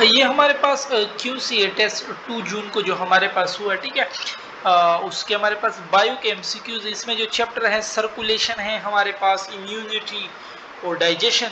ये हमारे पास QCA test 2 जून को जो हमारे पास हुआ, ठीक है। उसके हमारे पास बायो के एमसीक्यूज, इसमें जो चैप्टर है सर्कुलेशन है, हमारे पास इम्यूनिटी और डाइजेशन,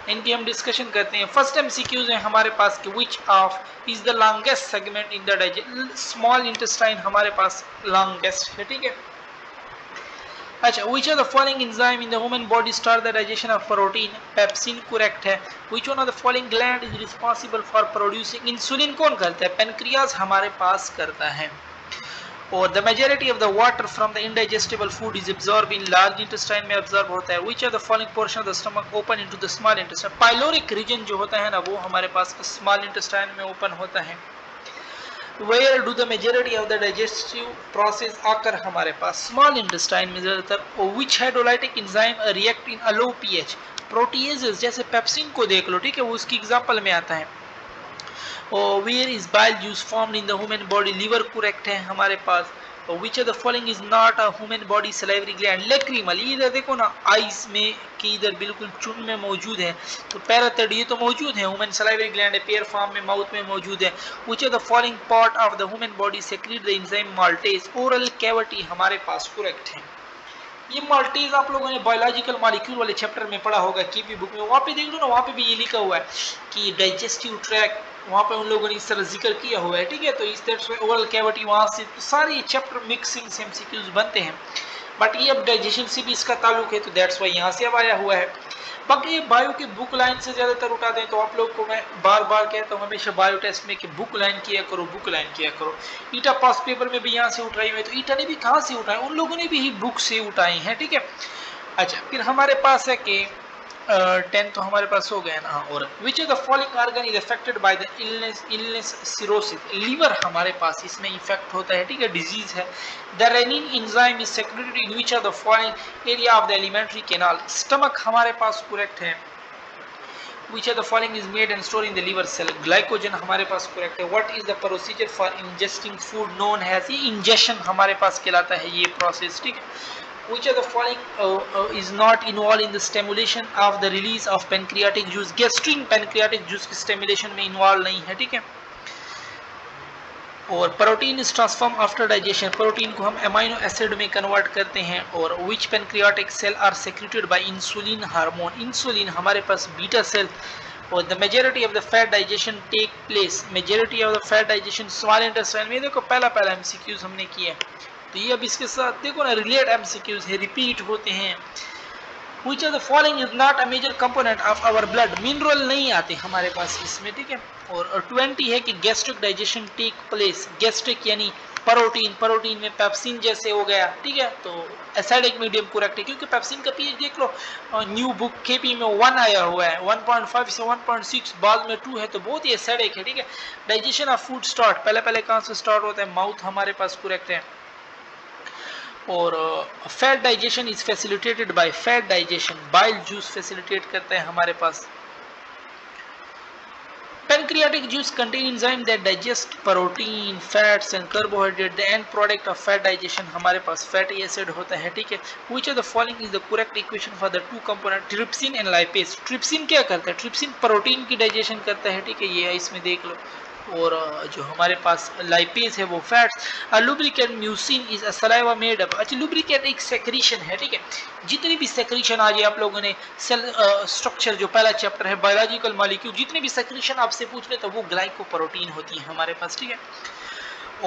इनकी हम डिस्कशन करते हैं। फर्स्ट एमसीक्यूज है हमारे पास कि which of is the longest segment in the digestion, small intestine हमारे पास लॉन्गेस्ट है, ठीक है। अच्छा, which of the following enzyme in the human body start the digestion of protein? Pepsin correct है। which one of the following gland is responsible for producing insulin? कौन करता है? Pancreas हमारे पास करता है। और the majority of the water from the indigestible food is absorbed in large intestine में absorb होता है। which of the following portion of the stomach open into the small intestine? pyloric region जो होता है ना, वो हमारे पास small intestine में open होता है। Where do the majority of the digestive process occur? हमारे पास स्मॉल इंटेस्टाइन में ज्यादातर। which hydrolytic enzyme react in a low pH? Proteases, जैसे पेप्सिन को देख लो, ठीक है, वो उसकी एग्जांपल में आता है। और where is bile juice formed in the human body? Liver correct है हमारे पास। which of the following is not a human body salivary gland? lacrimal, ये इधर देखो ना, आइस में कि इधर बिल्कुल चुन में मौजूद है। तो पैराथर्ड ये तो मौजूद है, ह्यूमन सलाइवरी ग्लैंड है, पेयर फॉर्म में माउथ में मौजूद है। which of the following part of the human body secrete the enzyme maltase? oral cavity हमारे पास करेक्ट है। ये माल्टेज आप लोगों ने बायोलॉजिकल मॉलिक्यूल वाले चैप्टर में पढ़ा होगा, कीपी बुक में, वहां पे देख लो ना, वहां पे भी ये लिखा हुआ है कि डाइजेस्टिव ट्रैक, वहां पे उन लोगों ने इस तरह जिक्र किया हुआ है, ठीक है। तो इस तरह से ओरल कैविटी, वहां से तो सारे ये चैप्टर मिक्सिंग एमसीक्यूज बनते हैं। बट ये अब डाइजेशन से भी इसका ताल्लुक है, तो दैट्स वाई यहाँ से अब आया हुआ है। बाकी ये बायो के बुक लाइन से ज्यादातर उठा दें, तो आप लोग को मैं बार बार कहता हूँ हमेशा बायो टेस्ट में कि बुक लाइन किया करो, बुक लाइन किया करो। ईटा पास पेपर में भी यहाँ से उठाई हुई है, तो ईटा ने भी कहाँ से उठाए? उन लोगों ने भी ही बुक से उठाई हैं, ठीक है। अच्छा, फिर हमारे पास है कि 10 तो हमारे पास हो गया ना। और which of the following organ is affected by the illness cirrhosis? Liver हमारे पास इसमें इफेक्ट होता है, ठीक है, डिजीज है। The renin enzyme is secreted in which of the following area of the alimentary canal? Stomach हमारे पास करेक्ट है। which of the following is made and stored in the liver cell? glycogen हमारे पास correct है। what is the procedure for ingesting food known as? ये ingestion हमारे पास कहलाता है ये प्रोसेस, ठीक है। which of the following is not involved in the stimulation of the release of pancreatic juice? gastrin pancreatic juice की stimulation में involved नहीं है, ठीक है। और protein is transform after digestion, protein को हम अमाइनो एसिड में कन्वर्ट करते हैं। और which pancreatic cell are secreted by insulin hormone? Insulin हमारे पास बीटा सेल। और the majority of the fat digestion take place, majority of the fat digestion small intestine में। देखो पहला एमसीक्यूज हमने किया, तो ये अब इसके साथ देखो ना रिलेट एमसीक्यूज है, रिपीट होते हैं। which of the following is not a major component of our blood? Mineral नहीं आते हमारे पास इसमें, ठीक है। और 20 है कि gastric digestion take place, gastric यानी प्रोटीन, प्रोटीन में पेप्सिन जैसे हो गया, ठीक है। तो एसिडिक मीडियम करेक्ट है, क्योंकि पेप्सिन का पीएच देख लो, न्यू बुक केपी में 1 आया हुआ है, 1.5 से 1.6, बाद में 2 है, तो बहुत ही एसिडिक है, ठीक है। डाइजेशन ऑफ फूड स्टार्ट, पहले पहले कहाँ से स्टार्ट होता है? माउथ हमारे पास करेक्ट है। और fat digestion is facilitated bye, fat digestion bile juice facilitate करते हैं हमारे पास। Pancreatic juice contain enzyme that digest protein, fats and carbohydrate. The end product of fat digestion हमारे पास fatty acid होता है, ठीक है। Which of the following is the correct equation for the two component trypsin and lipase? trypsin क्या करता है? trypsin protein की digestion करता है, ठीक है, ये इसमें देख लो। और जो हमारे पास लाइपेज है वो fats. Lubricant mucin is a saliva made up. अच्छा, लुब्रिकेंट एक सेक्रीशन है, ठीक है। जितनी भी सेक्रीशन आज आप लोगों ने सेल स्ट्रक्चर जो पहला चैप्टर है बायोलॉजिकल मॉलिक्यूल, जितनी भी सेक्रीशन आपसे पूछ ले तो वो ग्लाइकोप्रोटीन होती है हमारे पास, ठीक है।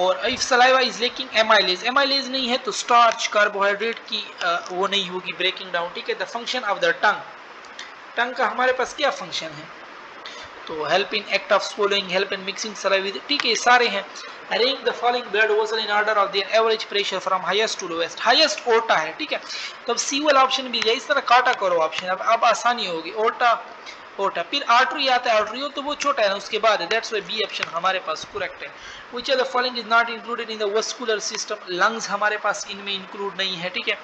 और if saliva is lacking amylase, amylase नहीं है तो स्टार्च कार्बोहाइड्रेट की वो नहीं होगी ब्रेकिंग डाउन, ठीक है। The function of the tongue, tongue का हमारे पास क्या फंक्शन है? तो help in act of swallowing, help in mixing saliva, ठीक है, सारे हैं। Arrange the following blood vessel in order of their average pressure from highest to lowest. Highest aorta है, ठीक है, तो अब सी वाला ऑप्शन भी है, इस तरह काटा करो ऑप्शन, अब आसानी होगी। ओर्टा, ओर्टा, फिर आर्टरी आता है, आर्टरियो तो वो छोटा है ना, उसके बाद है, दैट्स व्हाई बी ऑप्शन हमारे पास करेक्ट है। Which of the following is not included in the vascular system? Lungs हमारे पास इनमें इंक्लूड नहीं है, ठीक है।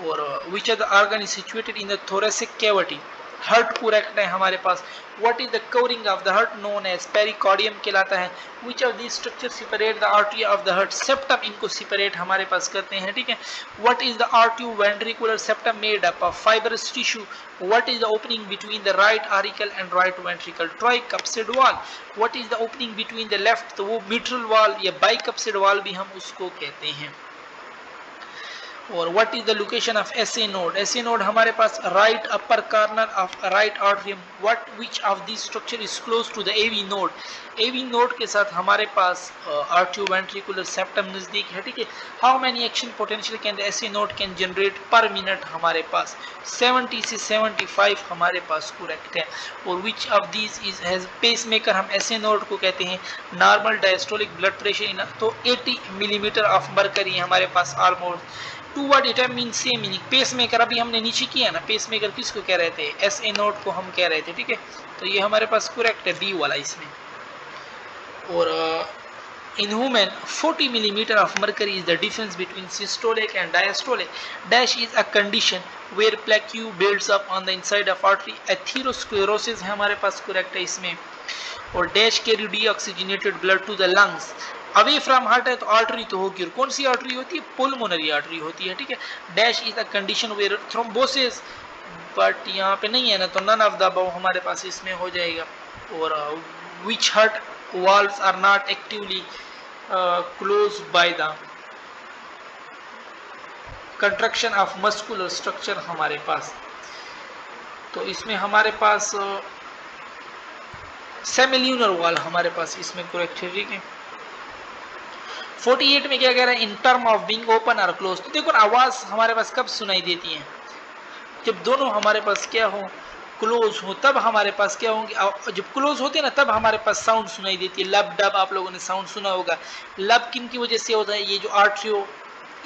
और which of the organ is situated in the thoracic cavity? Heart correct है हमारे पास। What is the covering of the heart known as pericardium कहलाता है। Which of this structure separate the artery of the heart, septum इनको separate हमारे पास करते हैं, ठीक है। व्हाट इज द आर्टियो ventricular septum made up of fibrous tissue. What is the opening between the right auricle and right ventricle, tricuspid wall. What is the opening between the left, तो वो mitral valve या बाइकप्सिड wall भी हम उसको कहते हैं। और what is the location of SA node, SA node हमारे पास right upper corner of right atrium. What which of this structure is close to the AV node, AV node के साथ हमारे पास आर्टियो वेंट्रिकुलर सेप्टम नजदीक है, ठीक है। How many action potential can the SA node can generate पर minute, हमारे पास 70 से 75 हमारे पास करेक्ट है। और which of this is has pacemaker, हम एसए नोड को कहते हैं normal diastolic blood pressure in, तो 80 मिलीमीटर ऑफ मरकरी हमारे पास almost. Two word it mean same meaning. Pacemaker अभी हमने नीचे किया ना, पेस मेकर किसको कह रहे थे, एस ए नोड को हम कह रहे थे, ठीक है। तो ये हमारे पास करेक्ट है बी वाला इसमें। और in human 40 millimeter of mercury is the difference between systolic and diastolic. Dash is a condition where plaque builds up on the inside of artery. Atherosclerosis है हमारे पास करेक्ट है इसमें। और dash carry deoxygenated blood to the lungs. Away from heart है तो artery तो होगी, और कौन सी आर्टरी होती है, पुलमोनरी आर्टरी होती है, ठीक है। Dash is a condition where thrombosis, but यहाँ पे नहीं है ना, तो नन ऑफ द अबव हमारे पास इसमें हो जाएगा। और which heart valves are not actively close by the contraction of muscular structure हमारे पास। तो इसमें हमारे पास सेमिल्यूनर वॉल हमारे पास इसमें करेक्ट है, ठीक है। 48 में क्या कह रहा है, इन टर्म ऑफ बीइंग ओपन और क्लोज। तो देखो आवाज हमारे पास कब सुनाई देती है, जब दोनों हमारे पास क्या हो, क्लोज हो, तब हमारे पास क्या होंगे, जब क्लोज होते हैं ना तब हमारे पास साउंड सुनाई देती है। लब डब आप लोगों ने साउंड सुना होगा। लब किन की वजह से होता है, ये जो आर्ट्रियो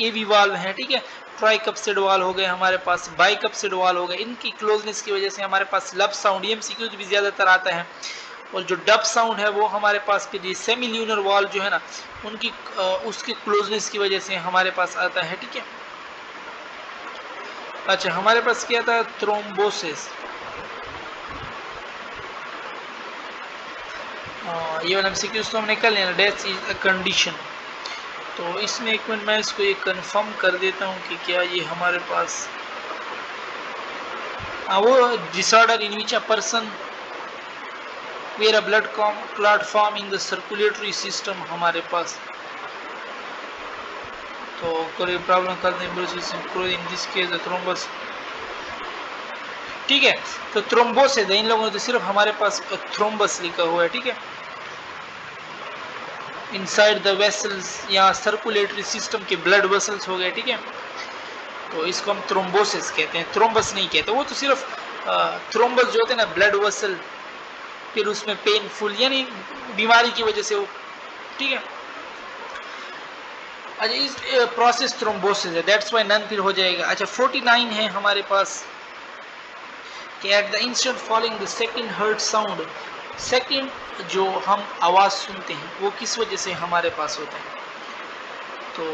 एवी वाल्व है, ठीक है, ट्राइकप्सिड वाल हो गए हमारे पास, बाइकप्सिड वाल हो गए, इनकी क्लोजनेस की वजह से हमारे पास लब साउंड एमसीक्यूज भी ज्यादातर आता है। और जो डब साउंड है वो हमारे पास फिर सेमिल्यूनर वॉल जो है ना, उनकी उसके क्लोजनेस की वजह से हमारे पास आता है, ठीक है। अच्छा हमारे पास क्या था, थ्रोम्बोसिस, ये वाला एमसीक्यूज तो हमने कर लिया, डेथ इज अ कंडीशन। तो इसमें एक मिनट मैं इसको ये कंफर्म कर देता हूँ कि क्या ये हमारे पास वो disorder in which a person where a blood clot form in the circulatory system हमारे पास। तो कोई प्रॉब्लम कर दें इन दिस केस थ्रोम्बस, ठीक है। तो थ्रोम्बोसिस है, इन लोगों ने तो सिर्फ हमारे पास थ्रोम्बस लिखा हुआ है, ठीक है। इनसाइड द वेसल्स, यहाँ सर्कुलेटरी सिस्टम के ब्लड वेसल्स हो गए, ठीक है। तो इसको हम थ्रोम्बोसिस कहते हैं, थ्रोम्बस नहीं कहते। वो तो सिर्फ थ्रोम्बस जो होते हैं ना ब्लड वेसल, फिर उसमें पेनफुल यानी बीमारी की वजह से वो, ठीक है। अच्छा इस प्रोसेस थ्रोम्बोसिस है, दैट्स व्हाई नन फिर हो जाएगा। अच्छा 49 है हमारे पास कि eight the instant following the second heart sound, second जो हम आवाज सुनते हैं वो किस वजह से हमारे पास होता है। तो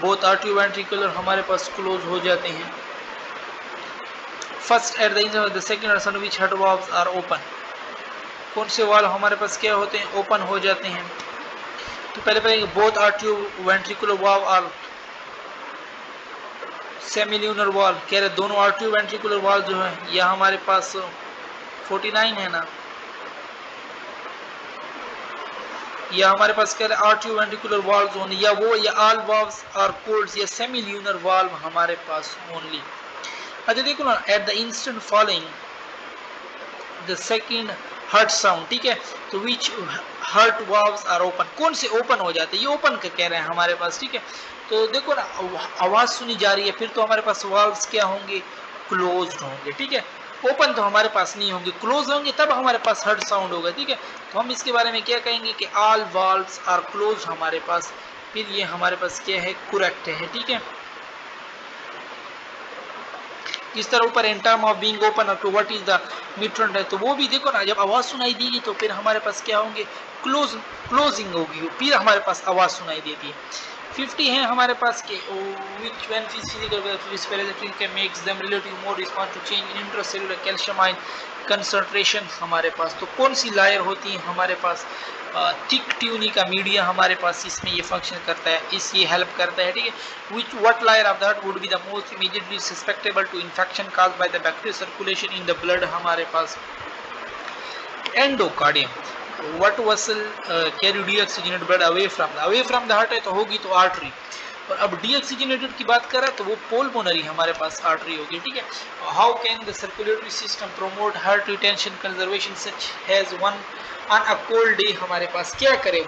बोथ आर्टियो वेंट्रिकुलर हमारे पास क्लोज हो जाते हैं। First at the instant the second heart sound which heart valves are open, कौन से वाल्व हमारे पास क्या होते हैं, ओपन हो जाते हैं। तो पहले पहले both atrioventricular valve are semilunar valve, कह रहे दोनों आर्टियो वेंट्रिकुलर वाल्व जो है यह हमारे पास 49 है ना, या हमारे पास कह रहे आर्टियो वेंट्रिकुलर वाल्व ओनली, या वो या ऑल वाल्व्स आर कोल्ड, या सेमिल्यूनर वाल्व हमारे पास ओनली। अच्छा देखो ना, eight the instant following the second heart sound, ठीक है। तो विच हर्ट वाल्व्स आर ओपन, कौन से ओपन हो जाते हैं, ये ओपन का कह रहे हैं हमारे पास, ठीक है। तो देखो ना आवाज सुनी जा रही है, फिर तो हमारे पास वाल्व्स क्या होंगे, क्लोज्ड होंगे, ठीक है। ओपन तो हमारे पास नहीं होंगे, क्लोज होंगे तब हमारे पास हर्ट साउंड होगा, ठीक है। तो हम इसके बारे में क्या कहेंगे कि ऑल वाल्व्स आर क्लोज हमारे पास, फिर ये हमारे पास क्या है, करेक्ट है, ठीक है। इस तरह ऊपर in term of being open up to what is the mitral है, तो वो भी देखो ना, जब आवाज सुनाई देगी तो फिर हमारे पास क्या होंगे, क्लोजिंग होगी, फिर हमारे पास आवाज सुनाई देती है। 50 हैं हमारे पास के which when physical respiration can makes them relatively more response to change in intracellular calcium ion concentration हमारे पास। तो कौन सी लायर होती है हमारे पास? थिक ट्यूनी का मीडिया हमारे पास इसमें ये फंक्शन करता है, इस ये हेल्प करता है, ठीक है। which what layer of that would be the most immediately susceptible to infection caused by the bacterial circulation in the blood हमारे पास? Endocardium. What vessel carry deoxygenated blood away from the heart है तो होगी तो artery. और अब deoxygenated की बात करें तो वो पोल्मोनरी हमारे पास आर्टरी होगी, ठीक है। How can the circulatory system promote heart retention conservation such has one on a cold day हमारे पास क्या करे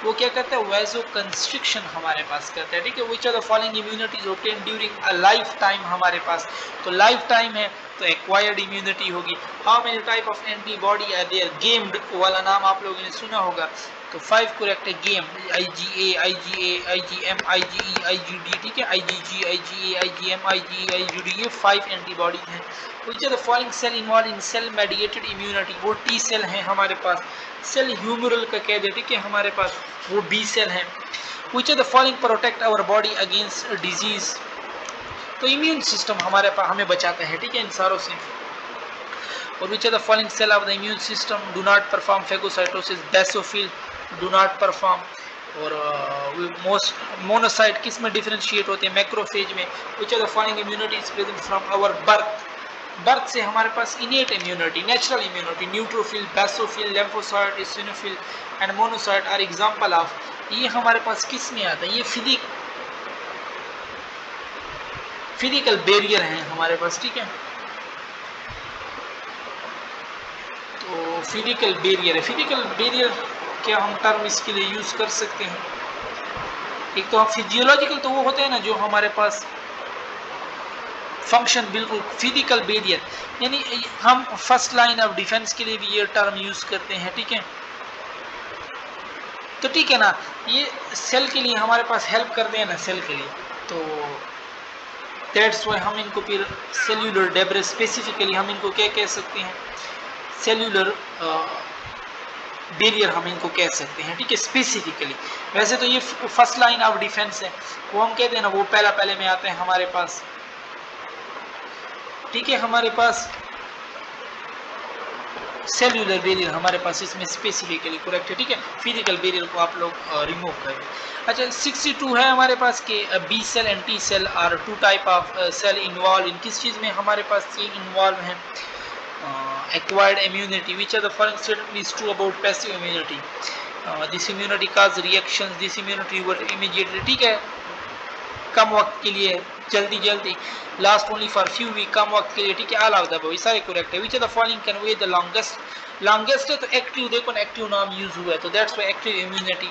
वो क्या करता है? वैसो कंस्ट्रिक्शन हमारे पास करता है, ठीक है। Which are the following immunities obtain during a life time हमारे पास? तो लाइफ टाइम है तो एक्वायर्ड इम्यूनिटी होगी। How many type of antibody are there? GAMED वाला नाम आप लोगों ने सुना होगा, तो 5 करेक्ट है। Game IgA, IgA, IgM, IgE, IgD, ठीक है। IgG, IgA, IgM, IgE, IgD, ये 5 एंटीबॉडी हैं। Which are the following cell involve in cell mediated immunity? वो T सेल हैं हमारे पास। सेल ह्यूमरल का कह दे, ठीक है, हमारे पास वो B सेल हैं। Which are the following protect our body against disease? तो इम्यून सिस्टम हमारे पास हमें बचाता है, ठीक है, इन सारों से। और which are the following cell of the immune system do not perform phagocytosis? Basophil do not perform. और मोस्ट मोनोसाइट किस में डिफरेंशिएट होते हैं? मैक्रोफेज में। Which are the following immunity is present from our birth? Birth से हमारे पास innate immunity, natural immunity, neutrophil, basophil, lymphocyte, eosinophil and monocyte are example of. ये हमारे पास किस में आता है? ये फिजिकल बैरियर हैं हमारे पास, ठीक है। तो फिजिकल बैरियर है। फिजिकल बैरियर क्या हम टर्म इसके लिए यूज कर सकते हैं? एक तो फिजियोलॉजिकल तो वो होते हैं ना जो हमारे पास फंक्शन, बिल्कुल फिजिकल बैरियर, यानी हम फर्स्ट लाइन ऑफ डिफेंस के लिए भी ये टर्म यूज करते हैं, ठीक है। तो ठीक है ना, ये सेल के लिए हमारे पास हेल्प करते हैं ना, सेल के लिए, तो दैट्स वाई हम इनको फिर सेल्यूलर डेब्रिस, स्पेसिफिकली हम इनको क्या कह सकते हैं? सेल्यूलर बैरियर हम इनको कह सकते हैं, ठीक है, स्पेसिफिकली। वैसे तो ये फर्स्ट लाइन ऑफ डिफेंस है, वो हम कहते हैं ना, वो पहले में आते हैं हमारे पास, ठीक है। हमारे पास सेल्यूलर बैरियर हमारे पास इसमें स्पेसिफिकली करेक्ट है, ठीक है। फिजिकल बैरियर को आप लोग रिमूव करें। अच्छा 62 है हमारे पास के B cell and T cell are two type of cell involve in किस चीज़ में हमारे पास ये इन्वॉल्व हैं? acquired immunity. Which are the following statement is true about passive immunity? This immunity cause reactions, this immunity will immediately, ठीक है, कम वक्त के लिए, जल्दी last only for few week, कम वक्त के लिए, ठीक है। ऑल ऑफ द अबव, ये सारे करेक्ट है। Which are the following convey the longest है तो एक्टिव, देखो ना एक्टिव नाम यूज हुआ है, तो that's why active immunity.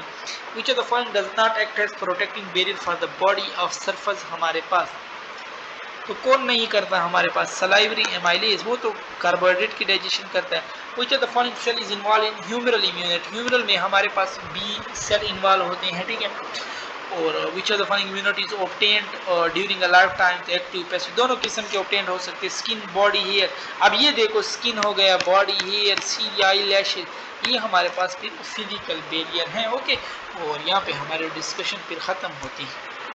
Which are the following does not act as protecting barrier for the body of surface हमारे पास? तो कौन नहीं करता हमारे पास? सलाइवरी एमाइलेज, वो तो कार्बोहाइड्रेट की डाइजेशन करता है। Which are the following cell is involve in humoral immunity? Humoral में हमारे पास बी सेल इन्वॉल्व होते हैं, ठीक है। और which are the following immunities obtained during a life time? तो एक्टिव पैसिव दोनों किस्म के ऑब्टेन्ड हो सकते हैं। Skin, body, hair. अब ये देखो, स्किन हो गया, बॉडी, हेयर, सी, आई लैशेज, ये हमारे पास फिर फिजिकल बैरियर हैं, ओके। और यहाँ पे हमारी डिस्कशन फिर ख़त्म होती है।